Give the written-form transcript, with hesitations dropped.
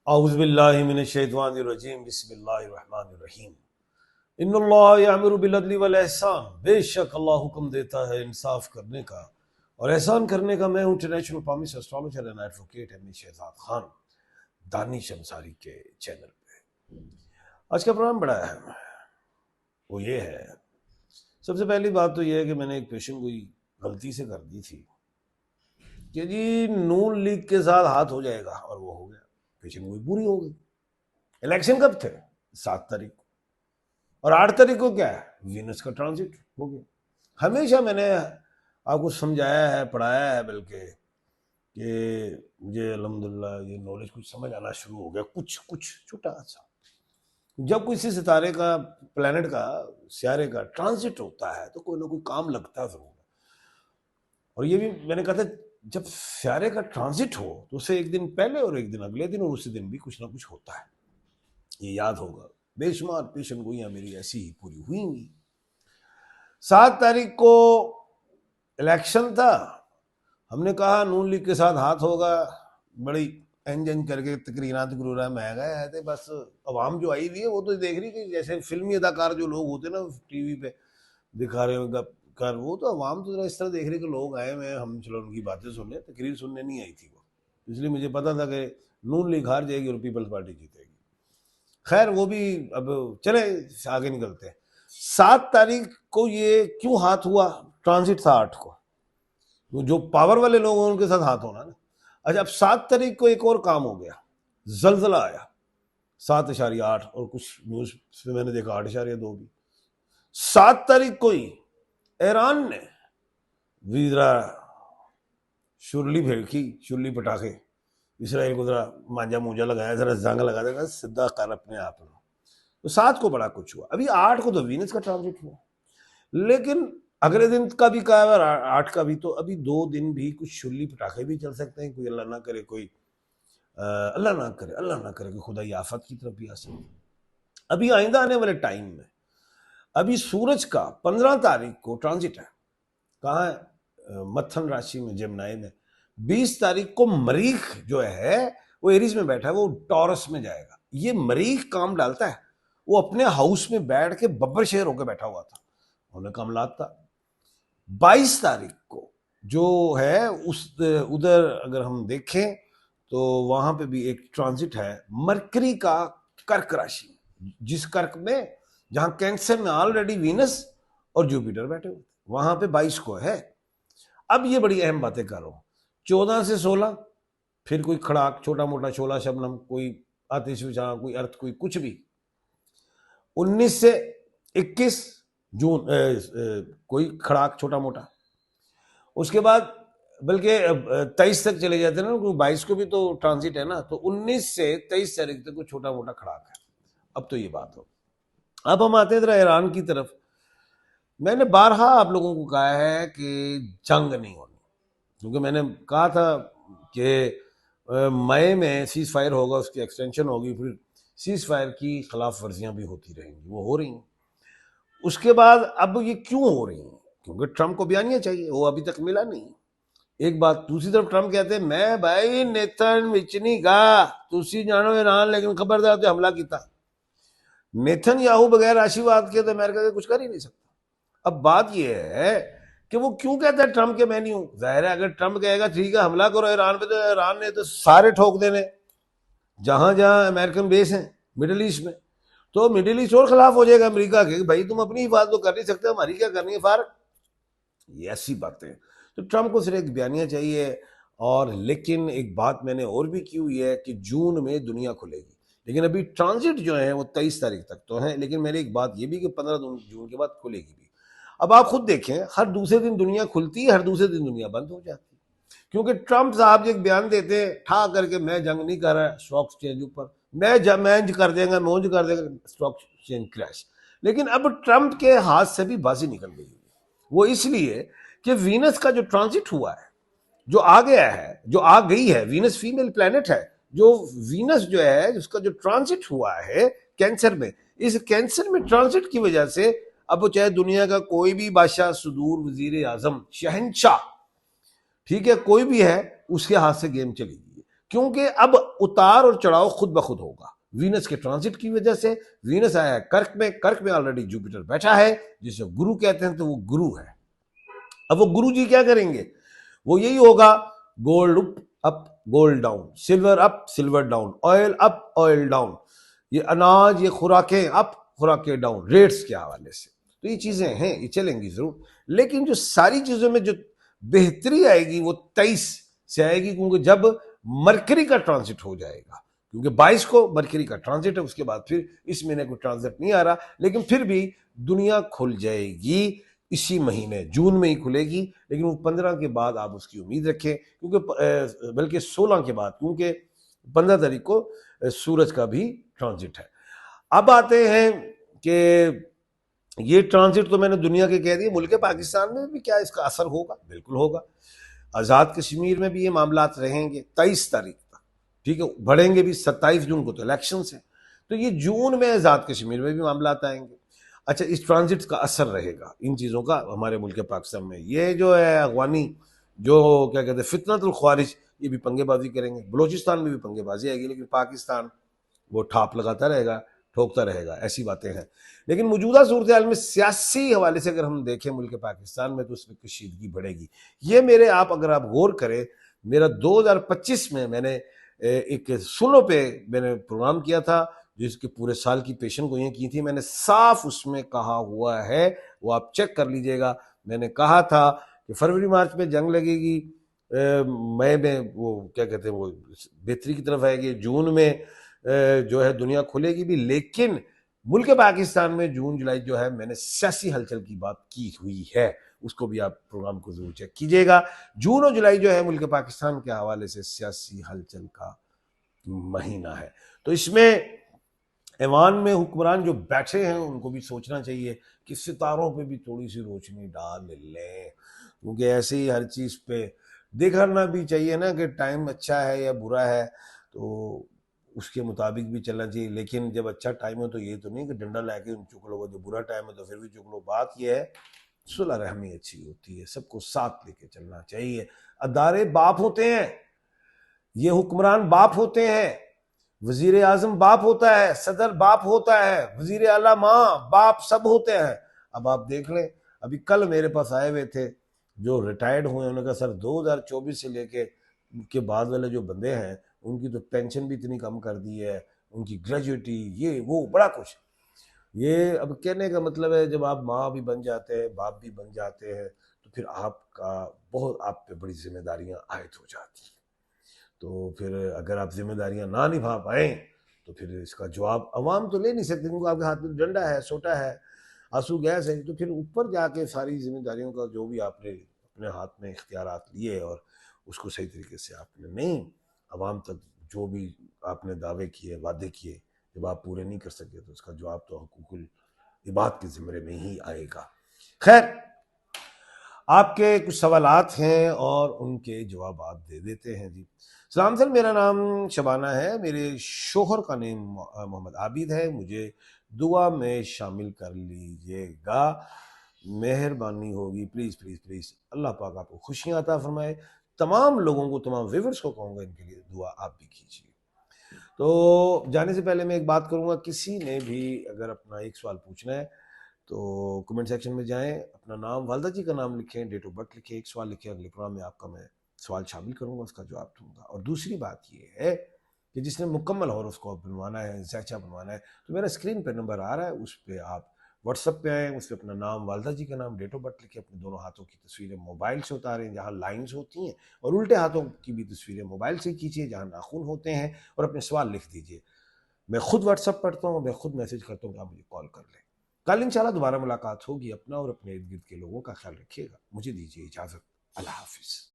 औज़ुबिल्लाहि मिनश्शैतानिर्रजीम बिस्मिल्लाहिर्रहमानिर्रहीम। इन्नल्लाह यअमुरु बिल अदलि वल इहसान। बेशक अल्लाह हुक्म देता है इंसाफ करने का और एहसान करने का। मैं हूँ international promise astrologer and advocate एमनी शहजाद खान, दानिश अंसारी के चैनल पे। आज का प्रोग्राम बड़ा अहम है। वो ये है, सबसे पहली बात तो ये है कि मैंने एक पेशन गोई गलती से कर दी थी कि जी नून लीग के साथ हाथ हो जाएगा, और वो हो गया। पेशन गोई पूरी हो गई। इलेक्शन कब थे? 7 तारीख को। और 8 तारीख को क्या है? वीनस का ट्रांजिट हो गया। हमेशा मैंने आपको समझाया है, पढ़ाया है, बल्कि कि मुझे अल्हम्दुलिल्लाह ये नॉलेज कुछ समझ आना शुरू हो गया, कुछ कुछ छोटा सा। जब किसी सितारे का, प्लेनेट का, सियारे का ट्रांजिट होता है तो कोई ना कोई काम लगता जरूर है। और ये भी मैंने कहा था, जब सियारे का ट्रांजिट हो तो उसे एक दिन पहले और एक दिन अगले दिन और उसी दिन भी कुछ ना कुछ होता है। ये याद होगा। बेशुमार पेशन गोइयां मेरी ऐसी ही पूरी हुई। 7 तारीख को इलेक्शन था। हमने कहा नून लीग के साथ हाथ होगा। बड़ी एंजन करके तकरीरात गुरूरा में गए थे। बस अवाम जो आई हुई है वो तो देख रही कि जैसे फिल्मी अदाकार जो लोग होते ना टीवी पे दिखा रहे हो कर, वो तो अवाम तो इस तरह देख रहे कि लोग आए हुए, हम चलो उनकी बातें सुनने, तकरीर सुनने नहीं आई थी वो। इसलिए मुझे पता था कि नून लीग हार जाएगी और पीपल्स पार्टी जीतेगी। खैर वो भी अब चले, आगे निकलते हैं। 7 तारीख को ये क्यों हाथ हुआ? ट्रांजिट था 8 को, तो जो पावर वाले लोग हैं उनके साथ हाथ होना ना। अच्छा, अब 7 तारीख को एक और काम हो गया, जलजला आया 7.8, और कुछ न्यूज में मैंने देखा 8.2 भी। 7 तारीख को ही ईरान ने वीजरा शुरली फेंकी, शुरली पटाखे, इसराइल को जरा मांझा मूंझा लगाया, जरा जंग लगा देगा, सीधा कर अपने आप में। तो 7 को बड़ा कुछ हुआ। अभी 8 को तो वीनस का ट्रांजिट हुआ, लेकिन अगले दिन का भी कहा है, 8 का भी। तो अभी 2 दिन भी कुछ शुरली पटाखे भी चल सकते हैं। कोई अल्लाह ना करे, कोई अल्लाह ना करे कि खुदा आफत की तरफ भी आ सकती। अभी आइंदा आने वाले टाइम में अभी सूरज का 15 तारीख को ट्रांजिट है। कहाँ है? मत्थन राशि में, जमनाई में। 20 तारीख को मरीख जो है वो एरीज में बैठा है, वो टॉरस में जाएगा। ये मरीख काम डालता है, वो अपने हाउस में बैठ के बब्बर शेर होकर बैठा हुआ था, उन्हें कामलात था। 22 तारीख को जो है उस उधर अगर हम देखें तो वहां पे भी एक ट्रांजिट है मरकरी का, कर्क राशि, जिस कर्क में, जहां कैंसर में ऑलरेडी वीनस और जुपिटर बैठे हुए, वहां पे 22 को है। अब ये बड़ी अहम बातें कर रहा हूं। 14 से 16 फिर कोई खड़ाक, छोटा मोटा शोला शबनम, कोई आतिशफिशा, कोई अर्थ, कोई कुछ भी। 19 से 21 जून कोई खड़ाक छोटा मोटा। उसके बाद बल्कि 23 तक चले जाते हैं ना, 22 को भी तो ट्रांजिट है ना, तो 19 से 23 तारीख तक कोई छोटा मोटा खड़ाक है। अब तो ये बात हो। अब हम आते हैं जरा ईरान की तरफ। मैंने बारहा आप लोगों को कहा है कि जंग नहीं होनी, क्योंकि मैंने कहा था कि मई में सीज फायर होगा, उसकी एक्सटेंशन होगी, फिर सीज फायर की खिलाफ वर्जियां भी होती रहेंगी, वो हो रही हैं। उसके बाद अब ये क्यों हो रही हैं? क्योंकि ट्रंप को बयानिया चाहिए, वो अभी तक मिला नहीं। एक बात। दूसरी तरफ ट्रंप कहते हैं मैं भाई नेथन विच नहीं गा, तुसी जानो ईरान, लेकिन खबरदार तो हमला किया। नेथन याहू बगैर आशीर्वाद के तो अमेरिका के कुछ कर ही नहीं सकता। अब बात यह है कि वो क्यों कहता है ट्रंप के मैं नहीं हूं। जाहिर है अगर ट्रंप कहेगा ठीक है हमला करो ईरान पे, तो ईरान ने तो सारे ठोक देने जहां जहां अमेरिकन बेस हैं मिडिल ईस्ट में। तो मिडिल ईस्ट और खिलाफ हो जाएगा अमेरिका के, भाई तुम अपनी हिफाजत तो कर नहीं सकते, हमारी क्या करनी है फार। ये ऐसी बातें। तो ट्रंप को सिर्फ एक बयानिया चाहिए। और लेकिन एक बात मैंने और भी की हुई है कि जून में दुनिया खुलेगी, लेकिन अभी ट्रांजिट जो है वो 23 तारीख तक तो है, लेकिन मेरी एक बात ये भी कि 15 जून के बाद खुलेगी भी। अब आप खुद देखें, हर दूसरे दिन दुनिया खुलती है, हर दूसरे दिन दुनिया बंद हो जाती है, क्योंकि ट्रंप साहब जो एक बयान देते हैं ठा करके, मैं जंग नहीं कर रहा स्टॉक एक्सचेंज ऊपर, मैं कर देगा, मौज कर देगा, स्टॉक एक्सचेंज क्रैश। लेकिन अब ट्रंप के हाथ से भी बाजी निकल गई। वो इसलिए कि वीनस का जो ट्रांजिट हुआ है, जो आ गया है, जो आ गई है, वीनस फीमेल प्लेनेट है, जो वीनस जो है उसका जो ट्रांजिट हुआ है कैंसर में, इस कैंसर में ट्रांजिट की वजह से अब वो चाहे दुनिया का कोई भी बादशाह, सुदूर वजीर आजम, शहनशाह, ठीक है, कोई भी है, उसके हाथ से गेम चलेगी। क्योंकि अब उतार और चढ़ाव खुद ब खुद होगा वीनस के ट्रांजिट की वजह से। वीनस आया है कर्क में ऑलरेडी जुपिटर बैठा है जिसे गुरु कहते हैं, तो वो गुरु है। अब वो गुरु जी क्या करेंगे, वो यही होगा, gold up gold down, silver up silver down, oil up oil down, ये अनाज ये खुराकें अप खुराकें डाउन, रेट्स के हवाले से। तो ये चीजें हैं, ये चलेंगी जरूर, लेकिन जो सारी चीजों में जो बेहतरी आएगी वो 23 से आएगी, क्योंकि जब मरकरी का ट्रांजिट हो जाएगा, क्योंकि 22 को मरकरी का ट्रांजिट है, उसके बाद फिर इस महीने को ट्रांजिट नहीं आ रहा, लेकिन फिर भी दुनिया खुल जाएगी इसी महीने, जून में ही खुलेगी, लेकिन वो 15 के बाद आप उसकी उम्मीद रखें, क्योंकि बल्कि 16 के बाद, क्योंकि 15 तारीख को सूरज का भी ट्रांजिट है। अब आते हैं कि ये ट्रांजिट तो मैंने दुनिया के कह दिए, मुल्क पाकिस्तान में भी क्या इसका असर होगा, बिल्कुल होगा। आज़ाद कश्मीर में भी ये मामलात रहेंगे 23 तारीख तक, ठीक है, बढ़ेंगे भी। 27 जून को तो इलेक्शन है, तो ये जून में आज़ाद कश्मीर में भी मामलात आएंगे। अच्छा, इस ट्रांजिट का असर रहेगा इन चीज़ों का हमारे मुल्क पाकिस्तान में। ये जो है अगवानी, जो क्या कहते हैं फितनतुल ख्वारिज, ये भी पंगेबाजी करेंगे, बलोचिस्तान में भी पंगेबाजी आएगी, लेकिन पाकिस्तान वो ठाप लगाता रहेगा, ठोकता रहेगा, ऐसी बातें हैं। लेकिन मौजूदा सूरत हाल में सियासी हवाले से अगर हम देखें मुल्क पाकिस्तान में, तो उसमें कशीदगी बढ़ेगी। ये मेरे अगर आप गौर करें, मेरा 2025 में मैंने एक सुनो पे मैंने प्रोग्राम किया था, जिसके पूरे साल की पेशन को ये की थी, मैंने साफ उसमें कहा हुआ है, वो आप चेक कर लीजिएगा। मैंने कहा था कि फरवरी मार्च में जंग लगेगी, मई में वो क्या कहते हैं वो बेहतरी की तरफ आएगी, जून में जो है दुनिया खुलेगी भी, लेकिन मुल्क पाकिस्तान में जून जुलाई जो है, मैंने सियासी हलचल की बात की हुई है, उसको भी आप प्रोग्राम को जरूर चेक कीजिएगा। जून और जुलाई जो है मुल्क पाकिस्तान के हवाले से सियासी हलचल का महीना है। तो इसमें ऐवान में हुक्मरान जो बैठे हैं उनको भी सोचना चाहिए कि सितारों पे भी थोड़ी सी रोशनी डाल लें, क्योंकि ऐसे ही हर चीज़ पे देखना भी चाहिए ना कि टाइम अच्छा है या बुरा है, तो उसके मुताबिक भी चलना चाहिए। लेकिन जब अच्छा टाइम हो तो ये तो नहीं कि डंडा लाके चुक लो, जो बुरा टाइम है तो फिर भी चुक लो। बात यह है सुलह रहमी अच्छी होती है, सबको साथ लेके चलना चाहिए। अदारे बाप होते हैं, ये हुक्मरान बाप होते हैं, वजीर आजम बाप होता है, सदर बाप होता है, वजीर आला माँ बाप सब होते हैं। अब आप देख लें, अभी कल मेरे पास आए हुए थे जो रिटायर्ड हुए, उन्होंने कहा सर 2024 से लेके के बाद वाले जो बंदे हैं उनकी तो पेंशन भी इतनी कम कर दी है, उनकी ग्रेजुएटी ये वो बड़ा कुछ। ये अब कहने का मतलब है, जब आप माँ भी बन जाते हैं, बाप भी बन जाते हैं, तो फिर आपका बहुत आप पे बड़ी जिम्मेदारियां आयद हो जाती हैं। तो फिर अगर आप जिम्मेदारियां ना निभा पाए तो फिर इसका जवाब अवाम तो ले नहीं सकते, क्योंकि आपके हाथ में डंडा है, सोटा है, आंसू गैस है। तो फिर ऊपर जाके सारी जिम्मेदारियों का जो भी आपने अपने हाथ में इख्तियारात लिए और उसको सही तरीके से आपने नहीं अवाम तक जो भी आपने दावे किए वादे किए, जब आप पूरे नहीं कर सके तो उसका जवाब तो हुकूकुल इबाद के ज़िम्मे में ही आएगा। खैर, आपके कुछ सवालात हैं और उनके जवाब आप दे देते हैं जी। सलाम सर, मेरा नाम शबाना है, मेरे शोहर का नेम मोहम्मद आबिद है, मुझे दुआ में शामिल कर लीजिएगा, मेहरबानी होगी, प्लीज़ प्लीज़ प्लीज़। अल्लाह पाक आपको खुशियाँ अता फरमाए। तमाम लोगों को, तमाम व्यूअर्स को कहूँगा इनके लिए दुआ आप भी कीजिए। तो जाने से पहले मैं एक बात करूँगा, किसी ने भी अगर अपना एक सवाल पूछना है तो कमेंट सेक्शन में जाएं, अपना नाम, वालदा जी का नाम लिखें, डेट ऑफ बर्थ लिखें, एक सवाल लिखें, अगले प्रोग्राम में आपका मैं सवाल शामिल करूंगा, उसका जवाब दूंगा। और दूसरी बात ये है कि जिसने मुकम्मल हॉरोस्कोप बनवाना है, जैचा बनवाना है, तो मेरा स्क्रीन पर नंबर आ रहा है, उस पर आप व्हाट्सएप पे आएँ, उस पर अपना नाम, वालदा जी का नाम, डेट ऑफ बर्थ लिखें, अपने दोनों हाथों की तस्वीरें मोबाइल से उतारें जहाँ लाइन्स होती हैं, और उल्टे हाथों की भी तस्वीरें मोबाइल से खींचिए जहाँ नाखून होते हैं, और अपने सवाल लिख दीजिए। मैं खुद व्हाट्सएप पढ़ता हूँ, मैं खुद मैसेज करता हूँ कि आप मुझे कॉल कर लें। कल इंशाल्लाह दोबारा मुलाकात होगी। अपना और अपने इर्द गिर्द के लोगों का ख्याल रखिएगा। मुझे दीजिए इजाज़त। अल्लाह हाफिज़।